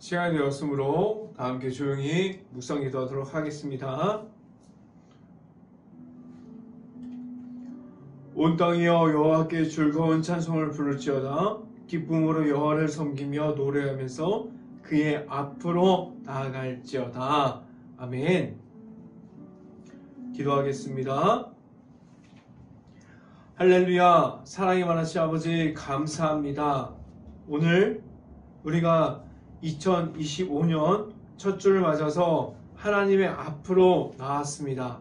시간이 되었으므로 다 함께 조용히 묵상 기도하도록 하겠습니다. 온 땅이여 여호와께 즐거운 찬송을 부를지어다. 기쁨으로 여호와를 섬기며 노래하면서 그의 앞으로 나아갈지어다. 아멘. 기도하겠습니다. 할렐루야. 사랑이 많으신 아버지 감사합니다. 오늘 우리가 2025년 첫 주를 맞아서 하나님의 앞으로 나왔습니다.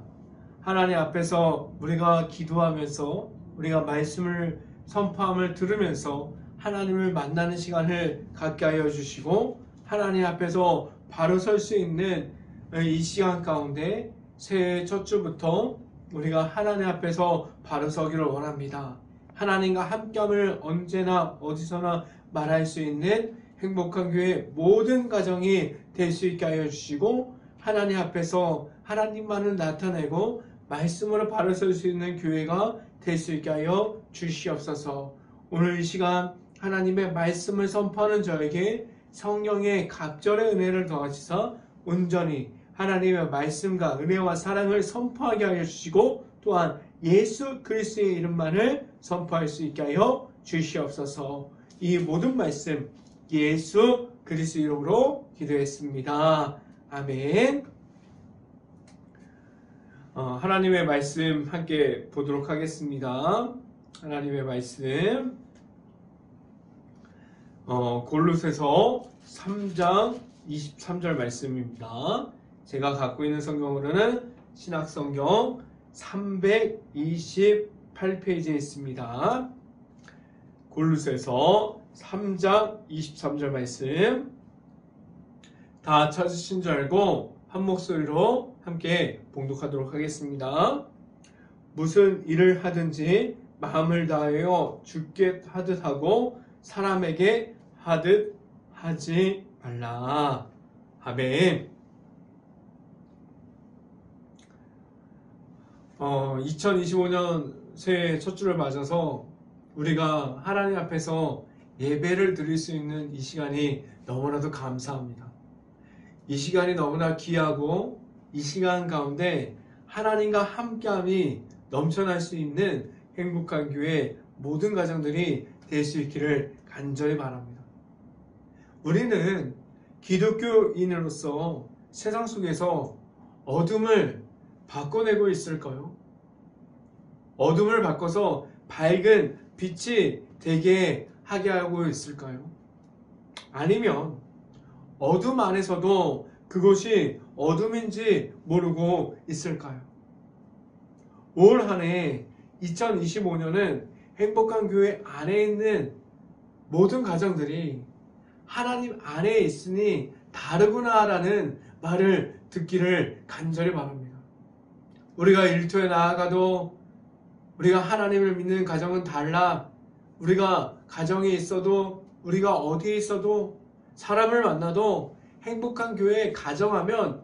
하나님 앞에서 우리가 기도하면서 우리가 말씀을 선포함을 들으면서 하나님을 만나는 시간을 갖게 하여 주시고 하나님 앞에서 바로 설 수 있는 이 시간 가운데 새해 첫 주부터 우리가 하나님 앞에서 바로 서기를 원합니다. 하나님과 함께함을 언제나 어디서나 말할 수 있는 행복한 교회 모든 가정이 될 수 있게 하여 주시고 하나님 앞에서 하나님만을 나타내고 말씀으로 바로 설 수 있는 교회가 될 수 있게 하여 주시옵소서. 오늘 이 시간 하나님의 말씀을 선포하는 저에게 성령의 각절의 은혜를 더하시사 온전히 하나님의 말씀과 은혜와 사랑을 선포하게 하여 주시고 또한 예수 그리스도의 이름만을 선포할 수 있게 하여 주시옵소서. 이 모든 말씀 예수 그리스도 이름으로 기도했습니다. 아멘. 하나님의 말씀 함께 보도록 하겠습니다. 하나님의 말씀 골로새서 3장 23절 말씀입니다. 제가 갖고 있는 성경으로는 신약성경 328페이지에 있습니다. 골로새서 3장 23절 말씀 다 찾으신 줄 알고 한 목소리로 함께 봉독하도록 하겠습니다. 무슨 일을 하든지 마음을 다하여 주께 하듯 하고 사람에게 하듯 하지 말라. 아멘. 2025년 새해 첫 주를 맞아서 우리가 하나님 앞에서 예배를 드릴 수 있는 이 시간이 너무나도 감사합니다. 이 시간이 너무나 귀하고 이 시간 가운데 하나님과 함께함이 넘쳐날 수 있는 행복한 교회 모든 가정들이 될 수 있기를 간절히 바랍니다. 우리는 기독교인으로서 세상 속에서 어둠을 바꿔내고 있을까요? 어둠을 바꿔서 밝은 빛이 되게 하게 하고 있을까요? 아니면 어둠 안에서도 그것이 어둠인지 모르고 있을까요? 올 한 해 2025년은 행복한 교회 안에 있는 모든 가정들이 하나님 안에 있으니 다르구나라는 말을 듣기를 간절히 바랍니다. 우리가 일터에 나아가도 우리가 하나님을 믿는 가정은 달라. 우리가 가정에 있어도 우리가 어디에 있어도 사람을 만나도 행복한 교회에 가정하면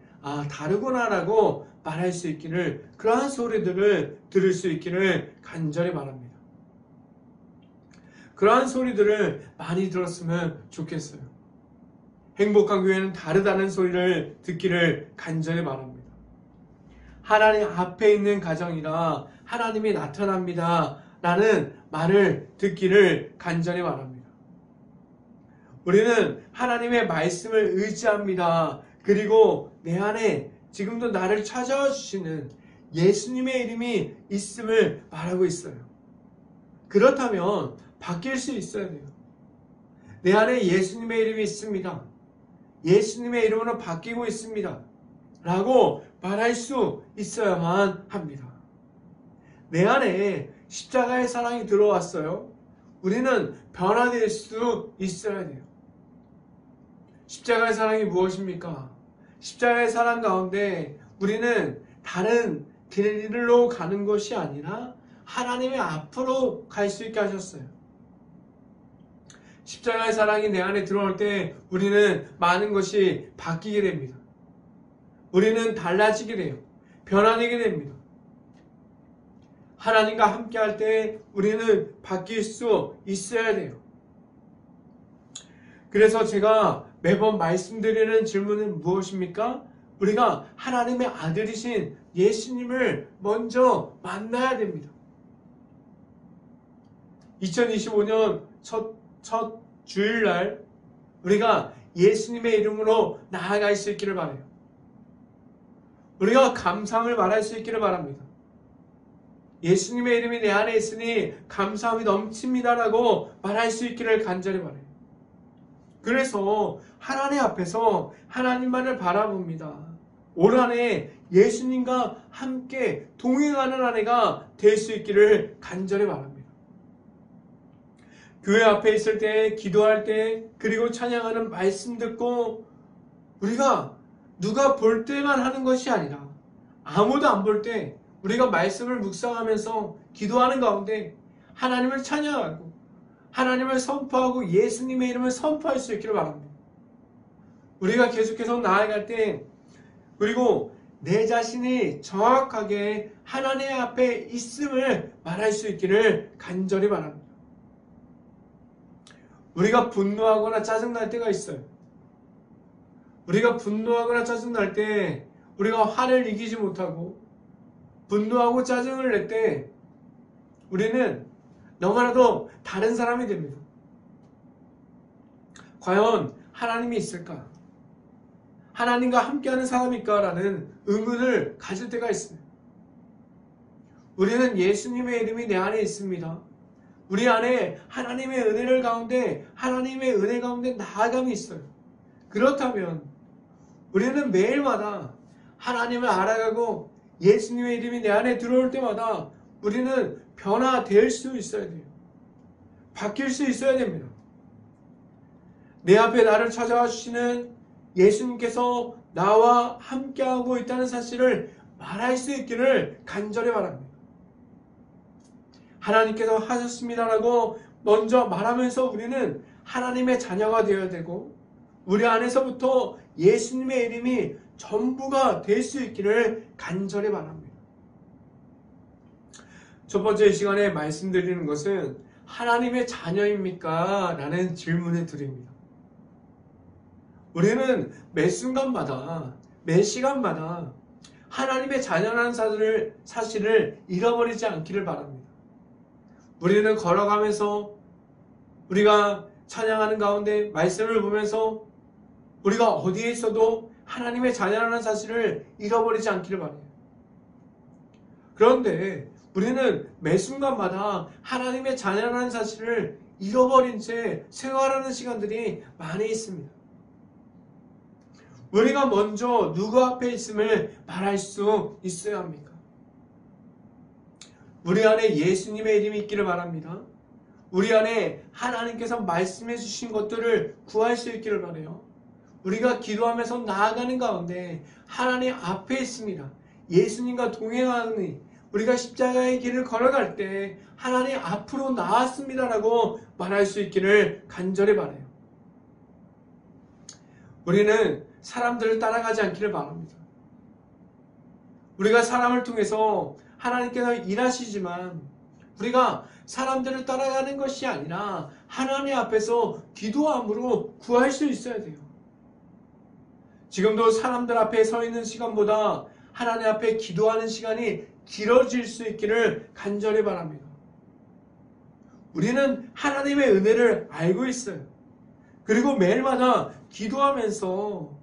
다르구나라고 말할 수 있기를 그러한 소리들을 들을 수 있기를 간절히 바랍니다. 그러한 소리들을 많이 들었으면 좋겠어요. 행복한 교회는 다르다는 소리를 듣기를 간절히 바랍니다. 하나님 앞에 있는 가정이라 하나님이 나타납니다 라는 말을 듣기를 간절히 바랍니다. 우리는 하나님의 말씀을 의지합니다. 그리고 내 안에 지금도 나를 찾아와 주시는 예수님의 이름이 있음을 말하고 있어요. 그렇다면 바뀔 수 있어야 돼요. 내 안에 예수님의 이름이 있습니다. 예수님의 이름으로 바뀌고 있습니다. 라고 말할 수 있어야만 합니다. 내 안에 십자가의 사랑이 들어왔어요. 우리는 변화될 수 있어야 돼요. 십자가의 사랑이 무엇입니까? 십자가의 사랑 가운데 우리는 다른 길로 가는 것이 아니라 하나님의 앞으로 갈 수 있게 하셨어요. 십자가의 사랑이 내 안에 들어올 때 우리는 많은 것이 바뀌게 됩니다. 우리는 달라지게 돼요. 변화되게 됩니다. 하나님과 함께 할 때 우리는 바뀔 수 있어야 돼요. 그래서 제가 매번 말씀드리는 질문은 무엇입니까? 우리가 하나님의 아들이신 예수님을 먼저 만나야 됩니다. 2025년 첫 주일날 우리가 예수님의 이름으로 나아갈 수 있기를 바라요. 우리가 감사함을 말할 수 있기를 바랍니다. 예수님의 이름이 내 안에 있으니 감사함이 넘칩니다라고 말할 수 있기를 간절히 바라요. 그래서 하나님 앞에서 하나님만을 바라봅니다. 올 한해 예수님과 함께 동행하는 한 해가 될 수 있기를 간절히 바랍니다. 교회 앞에 있을 때, 기도할 때, 그리고 찬양하는 말씀 듣고 우리가 누가 볼 때만 하는 것이 아니라 아무도 안 볼 때 우리가 말씀을 묵상하면서 기도하는 가운데 하나님을 찬양하고 하나님을 선포하고 예수님의 이름을 선포할 수 있기를 바랍니다. 우리가 계속해서 나아갈 때 그리고 내 자신이 정확하게 하나님 앞에 있음을 말할 수 있기를 간절히 바랍니다. 우리가 분노하거나 짜증날 때가 있어요. 우리가 분노하거나 짜증날 때 우리가 화를 이기지 못하고 분노하고 짜증을 낼 때 우리는 너무나도 다른 사람이 됩니다. 과연 하나님이 있을까? 하나님과 함께하는 사람일까? 라는 의문을 가질 때가 있습니다. 우리는 예수님의 이름이 내 안에 있습니다. 우리 안에 하나님의 은혜를 가운데 하나님의 은혜 가운데 나아감이 있어요. 그렇다면 우리는 매일마다 하나님을 알아가고 예수님의 이름이 내 안에 들어올 때마다 우리는 변화될 수 있어야 돼요. 바뀔 수 있어야 됩니다. 내 앞에 나를 찾아와 주시는 예수님께서 나와 함께하고 있다는 사실을 말할 수 있기를 간절히 바랍니다. 하나님께서 하셨습니다라고 먼저 말하면서 우리는 하나님의 자녀가 되어야 되고 우리 안에서부터 예수님의 이름이 전부가 될 수 있기를 간절히 바랍니다. 첫 번째 시간에 말씀드리는 것은 하나님의 자녀입니까? 라는 질문을 드립니다. 우리는 매 순간마다 매 시간마다 하나님의 자녀라는 사실을 잃어버리지 않기를 바랍니다. 우리는 걸어가면서 우리가 찬양하는 가운데 말씀을 보면서 우리가 어디에 있어도 하나님의 자녀라는 사실을 잃어버리지 않기를 바라요. 그런데 우리는 매 순간마다 하나님의 자녀라는 사실을 잃어버린 채 생활하는 시간들이 많이 있습니다. 우리가 먼저 누구 앞에 있음을 말할 수 있어야 합니까? 우리 안에 예수님의 이름이 있기를 바랍니다. 우리 안에 하나님께서 말씀해 주신 것들을 구할 수 있기를 바라요. 우리가 기도하면서 나아가는 가운데 하나님 앞에 있습니다. 예수님과 동행하니 우리가 십자가의 길을 걸어갈 때 하나님 앞으로 나왔습니다라고 말할 수 있기를 간절히 바라요. 우리는 사람들을 따라가지 않기를 바랍니다. 우리가 사람을 통해서 하나님께서 일하시지만 우리가 사람들을 따라가는 것이 아니라 하나님 앞에서 기도함으로 구할 수 있어야 돼요. 지금도 사람들 앞에 서 있는 시간보다 하나님 앞에 기도하는 시간이 길어질 수 있기를 간절히 바랍니다. 우리는 하나님의 은혜를 알고 있어요. 그리고 매일마다 기도하면서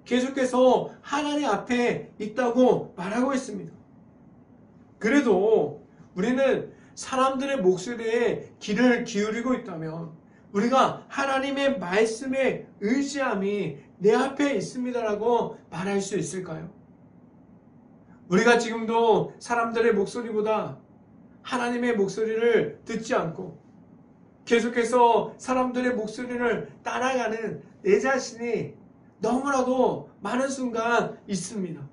계속해서 하나님 앞에 있다고 말하고 있습니다. 그래도 우리는 사람들의 목소리에 귀를 기울이고 있다면 우리가 하나님의 말씀에 의지함이 내 앞에 있습니다라고 말할 수 있을까요? 우리가 지금도 사람들의 목소리보다 하나님의 목소리를 듣지 않고 계속해서 사람들의 목소리를 따라가는 내 자신이 너무나도 많은 순간 있습니다.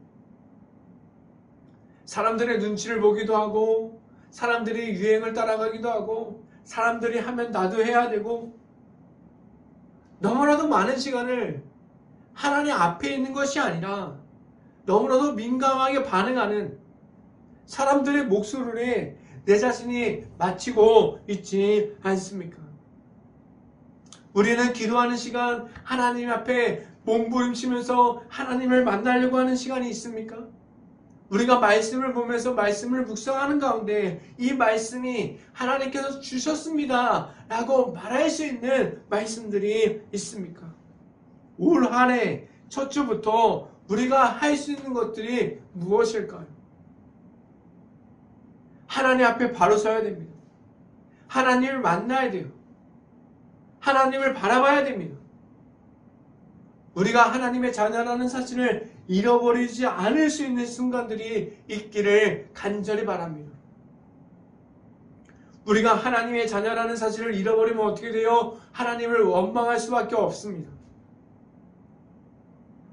사람들의 눈치를 보기도 하고 사람들이 유행을 따라가기도 하고 사람들이 하면 나도 해야 되고 너무나도 많은 시간을 하나님 앞에 있는 것이 아니라 너무나도 민감하게 반응하는 사람들의 목소리에 내 자신이 마치고 있지 않습니까? 우리는 기도하는 시간, 하나님 앞에 몸부림치면서 하나님을 만나려고 하는 시간이 있습니까? 우리가 말씀을 보면서 말씀을 묵상하는 가운데 이 말씀이 하나님께서 주셨습니다 라고 말할 수 있는 말씀들이 있습니까? 올 한 해 첫 주부터 우리가 할 수 있는 것들이 무엇일까요? 하나님 앞에 바로 서야 됩니다. 하나님을 만나야 돼요. 하나님을 바라봐야 됩니다. 우리가 하나님의 자녀라는 사실을 잃어버리지 않을 수 있는 순간들이 있기를 간절히 바랍니다. 우리가 하나님의 자녀라는 사실을 잃어버리면 어떻게 돼요? 하나님을 원망할 수밖에 없습니다.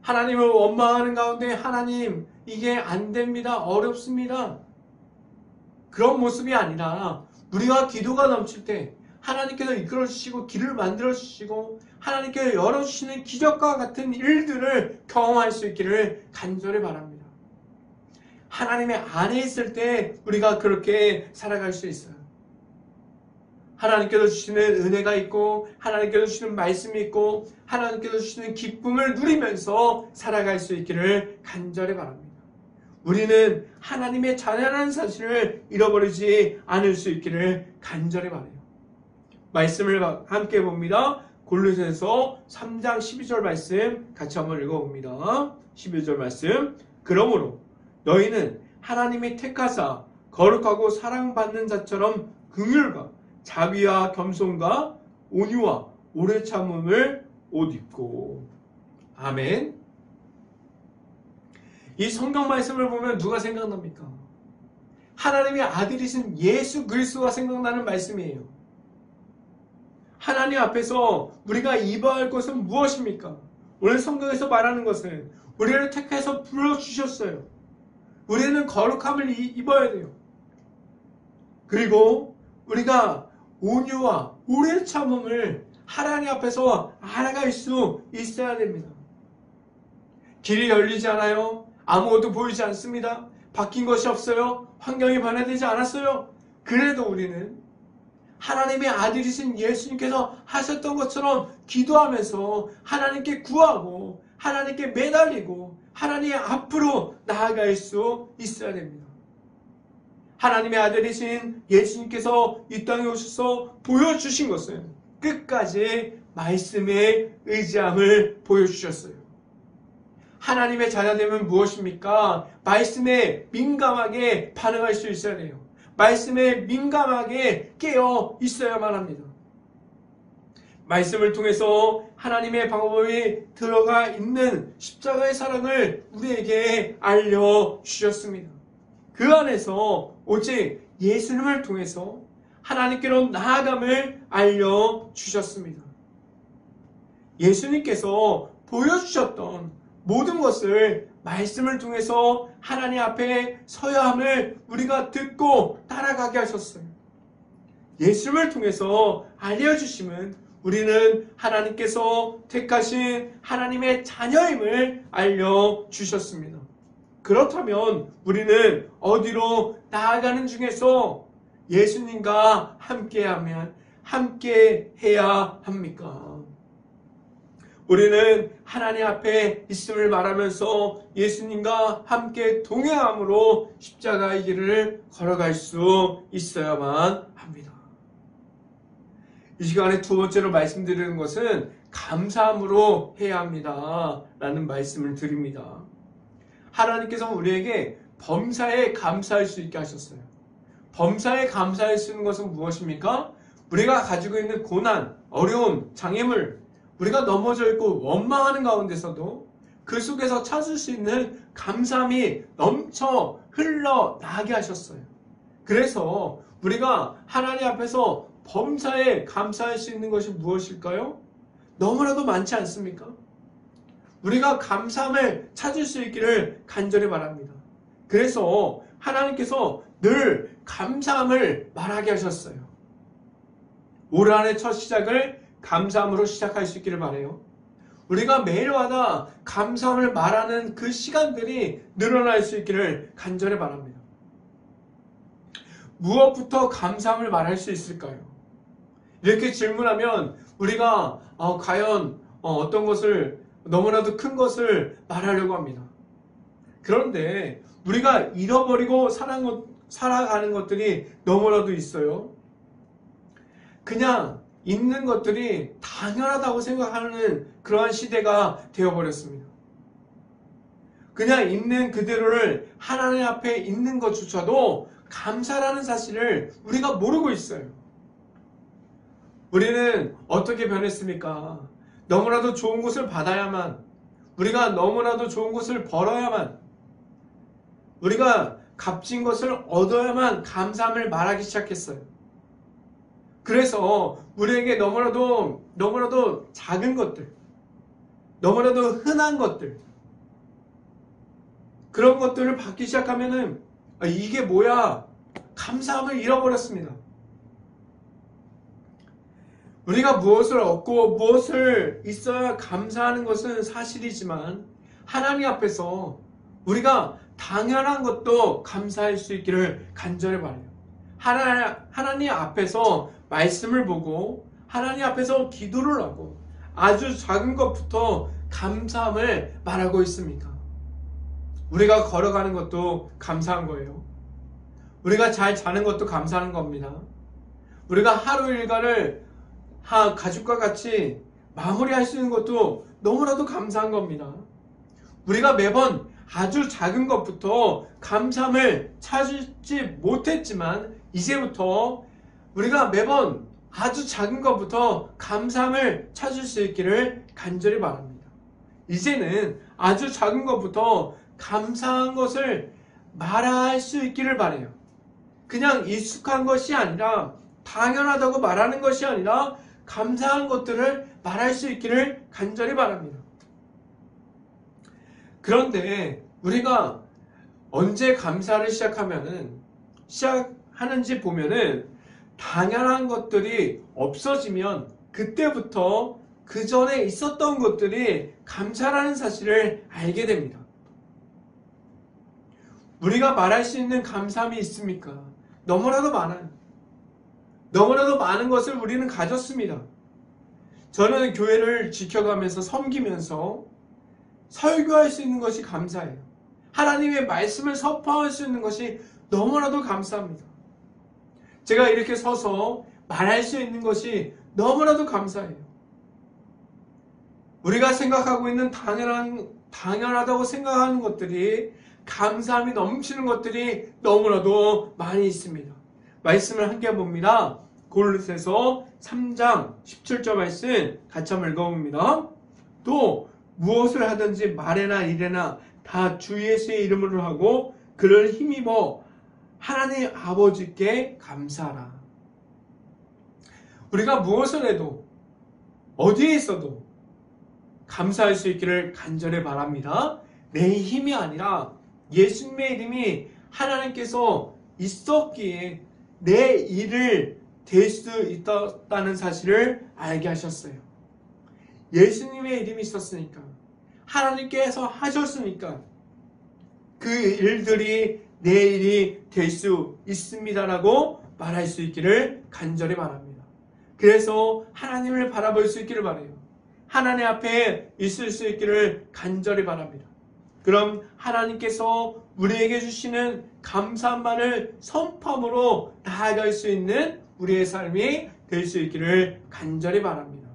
하나님을 원망하는 가운데 하나님 이게 안 됩니다. 어렵습니다. 그런 모습이 아니라 우리가 기도가 넘칠 때 하나님께서 이끌어 주시고 길을 만들어 주시고 하나님께서 열어주시는 기적과 같은 일들을 경험할 수 있기를 간절히 바랍니다. 하나님의 안에 있을 때 우리가 그렇게 살아갈 수 있어요. 하나님께서 주시는 은혜가 있고 하나님께서 주시는 말씀이 있고 하나님께서 주시는 기쁨을 누리면서 살아갈 수 있기를 간절히 바랍니다. 우리는 하나님의 자녀라는 사실을 잃어버리지 않을 수 있기를 간절히 바라요. 말씀을 함께 봅니다. 골로새서 3장 12절 말씀 같이 한번 읽어봅니다. 12절 말씀. 그러므로 너희는 하나님이 택하사 거룩하고 사랑받는 자처럼 긍휼과 자비와 겸손과 온유와 오래 참음을 옷 입고. 아멘. 이 성경 말씀을 보면 누가 생각납니까? 하나님의 아들이신 예수 그리스도가 생각나는 말씀이에요. 하나님 앞에서 우리가 입어야 할 것은 무엇입니까? 오늘 성경에서 말하는 것은 우리를 택해서 불러주셨어요. 우리는 거룩함을 입어야 돼요. 그리고 우리가 온유와 오래 참음을 하나님 앞에서 알아갈 수 있어야 됩니다. 길이 열리지 않아요. 아무것도 보이지 않습니다. 바뀐 것이 없어요. 환경이 변화되지 않았어요. 그래도 우리는 하나님의 아들이신 예수님께서 하셨던 것처럼 기도하면서 하나님께 구하고 하나님께 매달리고 하나님 앞으로 나아갈 수 있어야 됩니다. 하나님의 아들이신 예수님께서 이 땅에 오셔서 보여주신 것은 끝까지 말씀에 의지함을 보여주셨어요. 하나님의 자녀되면 무엇입니까? 말씀에 민감하게 반응할 수 있어야 돼요. 말씀에 민감하게 깨어 있어야만 합니다. 말씀을 통해서 하나님의 방법이 들어가 있는 십자가의 사랑을 우리에게 알려주셨습니다. 그 안에서 오직 예수님을 통해서 하나님께로 나아감을 알려주셨습니다. 예수님께서 보여주셨던 모든 것을 말씀을 통해서 하나님 앞에 서야 함을 우리가 듣고 따라가게 하셨어요. 예수님을 통해서 알려주심은 우리는 하나님께서 택하신 하나님의 자녀임을 알려주셨습니다. 그렇다면 우리는 어디로 나아가는 중에서 예수님과 함께 해야 합니까? 우리는 하나님 앞에 있음을 말하면서 예수님과 함께 동행함으로 십자가의 길을 걸어갈 수 있어야만 합니다. 이 시간에 두 번째로 말씀드리는 것은 감사함으로 해야 합니다 라는 말씀을 드립니다. 하나님께서 우리에게 범사에 감사할 수 있게 하셨어요. 범사에 감사할 수 있는 것은 무엇입니까? 우리가 가지고 있는 고난, 어려움, 장애물, 우리가 넘어져 있고 원망하는 가운데서도 그 속에서 찾을 수 있는 감사함이 넘쳐 흘러나게 하셨어요. 그래서 우리가 하나님 앞에서 범사에 감사할 수 있는 것이 무엇일까요? 너무나도 많지 않습니까? 우리가 감사함을 찾을 수 있기를 간절히 바랍니다. 그래서 하나님께서 늘 감사함을 말하게 하셨어요. 올 한해 첫 시작을 감사함으로 시작할 수 있기를 바라요. 우리가 매일마다 감사함을 말하는 그 시간들이 늘어날 수 있기를 간절히 바랍니다. 무엇부터 감사함을 말할 수 있을까요? 이렇게 질문하면 우리가 과연 어떤 것을 너무나도 큰 것을 말하려고 합니다. 그런데 우리가 잃어버리고 살아가는 것들이 너무나도 있어요. 그냥 있는 것들이 당연하다고 생각하는 그러한 시대가 되어버렸습니다. 그냥 있는 그대로를 하나님 앞에 있는 것조차도 감사라는 사실을 우리가 모르고 있어요. 우리는 어떻게 변했습니까? 너무나도 좋은 것을 받아야만, 우리가 너무나도 좋은 것을 벌어야만, 우리가 값진 것을 얻어야만 감사함을 말하기 시작했어요. 그래서 우리에게 너무나도 작은 것들, 너무나도 흔한 것들, 그런 것들을 받기 시작하면은 이게 뭐야? 감사함을 잃어버렸습니다. 우리가 무엇을 얻고 무엇을 있어야 감사하는 것은 사실이지만 하나님 앞에서 우리가 당연한 것도 감사할 수 있기를 간절히 바라요. 하나님 앞에서 말씀을 보고 하나님 앞에서 기도를 하고 아주 작은 것부터 감사함을 말하고 있습니다. 우리가 걸어가는 것도 감사한 거예요. 우리가 잘 자는 것도 감사한 겁니다. 우리가 하루 일과를 가족과 같이 마무리할 수 있는 것도 너무나도 감사한 겁니다. 우리가 매번 아주 작은 것부터 감사함을 찾지 못했지만 이제부터 우리가 매번 아주 작은 것부터 감사함을 찾을 수 있기를 간절히 바랍니다. 이제는 아주 작은 것부터 감사한 것을 말할 수 있기를 바라요. 그냥 익숙한 것이 아니라 당연하다고 말하는 것이 아니라 감사한 것들을 말할 수 있기를 간절히 바랍니다. 그런데 우리가 언제 감사를 시작하는지 보면은 당연한 것들이 없어지면 그때부터 그 전에 있었던 것들이 감사라는 사실을 알게 됩니다. 우리가 말할 수 있는 감사함이 있습니까? 너무나도 많아요. 너무나도 많은 것을 우리는 가졌습니다. 저는 교회를 지켜가면서 섬기면서 설교할 수 있는 것이 감사해요. 하나님의 말씀을 선포할 수 있는 것이 너무나도 감사합니다. 제가 이렇게 서서 말할 수 있는 것이 너무나도 감사해요. 우리가 생각하고 있는 당연하다고 생각하는 것들이 감사함이 넘치는 것들이 너무나도 많이 있습니다. 말씀을 함께 봅니다. 골로새서 3장 17절 말씀 같이 한번 읽어봅니다. 또 무엇을 하든지 말에나 일에나 다 주 예수의 이름으로 하고 그를 힘입어 하나님 아버지께 감사하라. 우리가 무엇을 해도 어디에 있어도 감사할 수 있기를 간절히 바랍니다. 내 힘이 아니라 예수님의 이름이 하나님께서 있었기에 내 일을 될 수 있었다는 사실을 알게 하셨어요. 예수님의 이름이 있었으니까, 하나님께서 하셨으니까 그 일들이 내 일이 될 수 있습니다라고 말할 수 있기를 간절히 바랍니다. 그래서 하나님을 바라볼 수 있기를 바라요. 하나님 앞에 있을 수 있기를 간절히 바랍니다. 그럼 하나님께서 우리에게 주시는 감사함만을 선포함으로 나아갈 수 있는 우리의 삶이 될 수 있기를 간절히 바랍니다.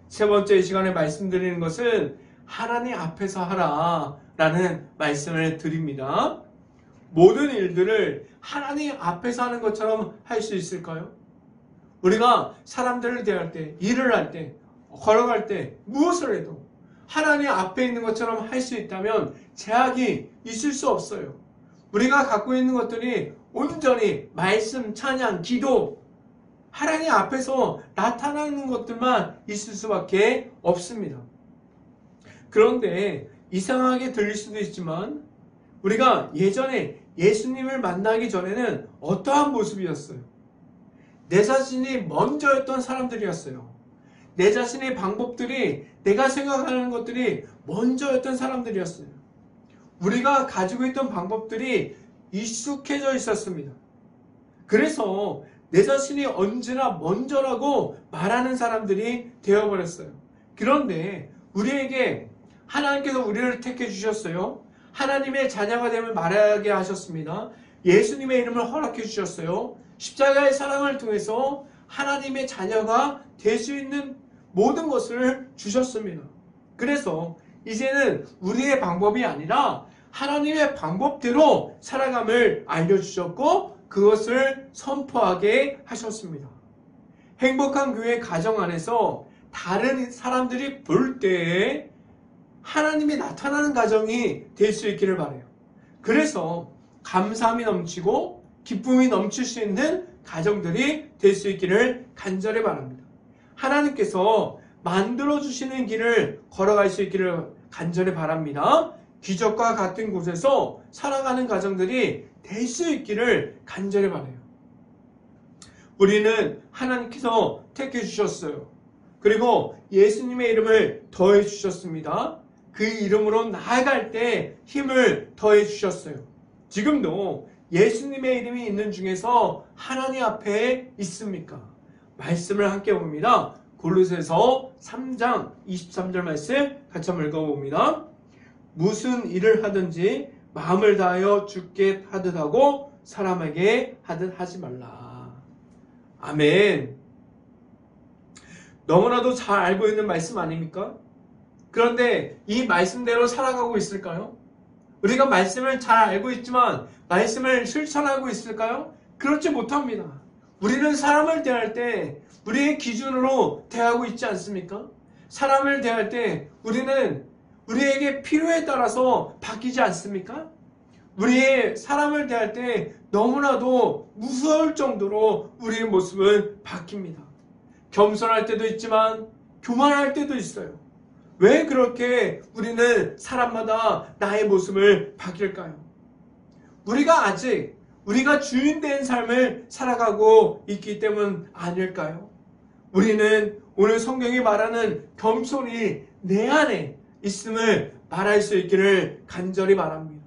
세 번째 시간에 말씀드리는 것은 하나님 앞에서 하라 라는 말씀을 드립니다. 모든 일들을 하나님 앞에서 하는 것처럼 할 수 있을까요? 우리가 사람들을 대할 때, 일을 할 때, 걸어갈 때, 무엇을 해도 하나님 앞에 있는 것처럼 할 수 있다면 제약이 있을 수 없어요. 우리가 갖고 있는 것들이 온전히 말씀, 찬양, 기도, 하나님 앞에서 나타나는 것들만 있을 수밖에 없습니다. 그런데 이상하게 들릴 수도 있지만 우리가 예전에 예수님을 만나기 전에는 어떠한 모습이었어요? 내 자신이 먼저였던 사람들이었어요. 내 자신의 방법들이, 내가 생각하는 것들이 먼저였던 사람들이었어요. 우리가 가지고 있던 방법들이 익숙해져 있었습니다. 그래서 내 자신이 언제나 먼저라고 말하는 사람들이 되어버렸어요. 그런데 우리에게 하나님께서 우리를 택해 주셨어요. 하나님의 자녀가 되면 말하게 하셨습니다. 예수님의 이름을 허락해 주셨어요. 십자가의 사랑을 통해서 하나님의 자녀가 될 수 있는 모든 것을 주셨습니다. 그래서 이제는 우리의 방법이 아니라 하나님의 방법대로 살아감을 알려주셨고 그것을 선포하게 하셨습니다. 행복한 교회 가정 안에서 다른 사람들이 볼 때에 하나님이 나타나는 가정이 될 수 있기를 바라요. 그래서 감사함이 넘치고 기쁨이 넘칠 수 있는 가정들이 될 수 있기를 간절히 바랍니다. 하나님께서 만들어주시는 길을 걸어갈 수 있기를 간절히 바랍니다. 기적과 같은 곳에서 살아가는 가정들이 될 수 있기를 간절히 바라요. 우리는 하나님께서 택해 주셨어요. 그리고 예수님의 이름을 더해 주셨습니다. 그 이름으로 나아갈 때 힘을 더해 주셨어요. 지금도 예수님의 이름이 있는 중에서 하나님 앞에 있습니까? 말씀을 함께 봅니다. 골로새서 3장 23절 말씀 같이 한번 읽어봅니다. 무슨 일을 하든지 마음을 다하여 주께 하듯 하고 사람에게 하듯 하지 말라. 아멘. 너무나도 잘 알고 있는 말씀 아닙니까? 그런데 이 말씀대로 살아가고 있을까요? 우리가 말씀을 잘 알고 있지만 말씀을 실천하고 있을까요? 그렇지 못합니다. 우리는 사람을 대할 때 우리의 기준으로 대하고 있지 않습니까? 사람을 대할 때 우리는 우리에게 필요에 따라서 바뀌지 않습니까? 우리의 사람을 대할 때 너무나도 무서울 정도로 우리의 모습은 바뀝니다. 겸손할 때도 있지만 교만할 때도 있어요. 왜 그렇게 우리는 사람마다 나의 모습을 바뀔까요? 우리가 주인된 삶을 살아가고 있기 때문 아닐까요? 우리는 오늘 성경이 말하는 겸손이 내 안에 있음을 말할 수 있기를 간절히 바랍니다.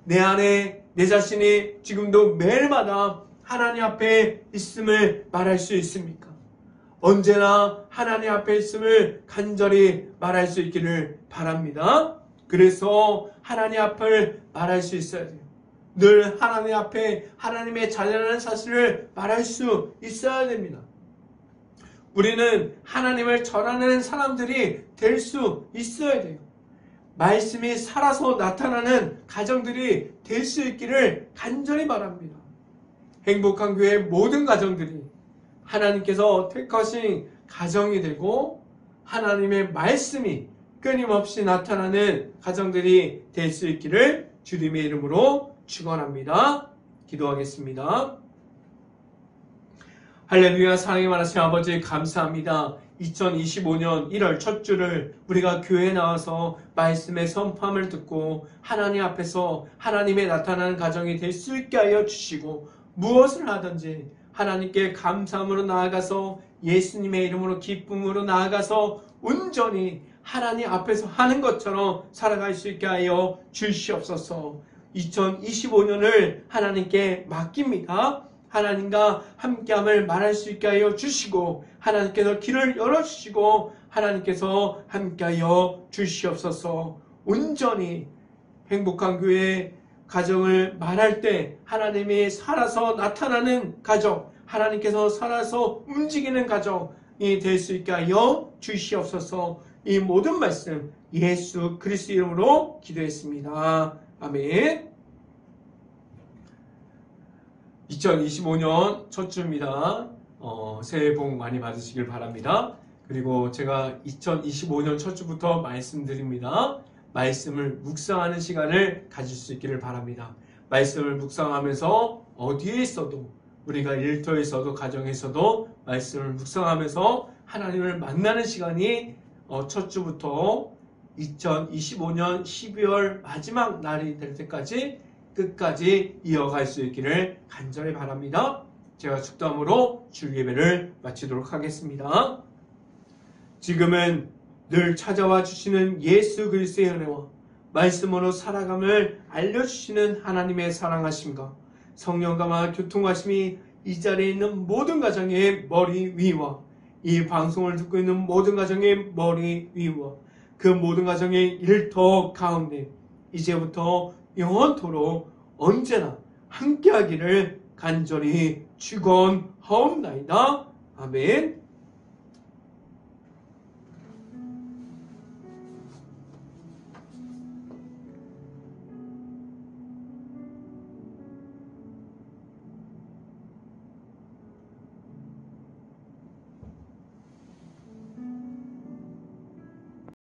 내 안에 내 자신이 지금도 매일마다 하나님 앞에 있음을 말할 수 있습니까? 언제나 하나님 앞에 있음을 간절히 말할 수 있기를 바랍니다. 그래서 하나님 앞을 말할 수 있어야 돼요. 늘 하나님 앞에 하나님의 자녀라는 사실을 말할 수 있어야 됩니다. 우리는 하나님을 전하는 사람들이 될 수 있어야 돼요. 말씀이 살아서 나타나는 가정들이 될 수 있기를 간절히 바랍니다. 행복한 교회 모든 가정들이 하나님께서 택하신 가정이 되고 하나님의 말씀이 끊임없이 나타나는 가정들이 될 수 있기를 주님의 이름으로 축원합니다. 기도하겠습니다. 할렐루야. 사랑이 많으신 아버지 감사합니다. 2025년 1월 첫 주를 우리가 교회에 나와서 말씀의 선포함을 듣고 하나님 앞에서 하나님의 나타나는 가정이 될 수 있게 하여 주시고 무엇을 하든지 하나님께 감사함으로 나아가서 예수님의 이름으로 기쁨으로 나아가서 온전히 하나님 앞에서 하는 것처럼 살아갈 수 있게 하여 주시옵소서. 2025년을 하나님께 맡깁니다. 하나님과 함께함을 말할 수 있게 하여 주시고 하나님께서 길을 열어주시고 하나님께서 함께하여 주시옵소서. 온전히 행복한 교회 가정을 말할 때 하나님이 살아서 나타나는 가정, 하나님께서 살아서 움직이는 가정이 될 수 있게 하여 주시옵소서. 이 모든 말씀 예수 그리스도 이름으로 기도했습니다. 아멘. 2025년 첫 주입니다. 새해 복 많이 받으시길 바랍니다. 그리고 제가 2025년 첫 주부터 말씀드립니다. 말씀을 묵상하는 시간을 가질 수 있기를 바랍니다. 말씀을 묵상하면서 어디에 있어도 우리가 일터에서도 가정에서도 말씀을 묵상하면서 하나님을 만나는 시간이 첫 주부터 2025년 12월 마지막 날이 될 때까지 끝까지 이어갈 수 있기를 간절히 바랍니다. 제가 축도함으로 주일 예배를 마치도록 하겠습니다. 지금은 늘 찾아와 주시는 예수 그리스도의 은혜와 말씀으로 살아감을 알려주시는 하나님의 사랑하심과 성령과 교통하심이 이 자리에 있는 모든 가정의 머리 위와 이 방송을 듣고 있는 모든 가정의 머리 위와 그 모든 가정의 일터 가운데 이제부터 영원토록 언제나 함께하기를 간절히 축원하옵나이다. 아멘.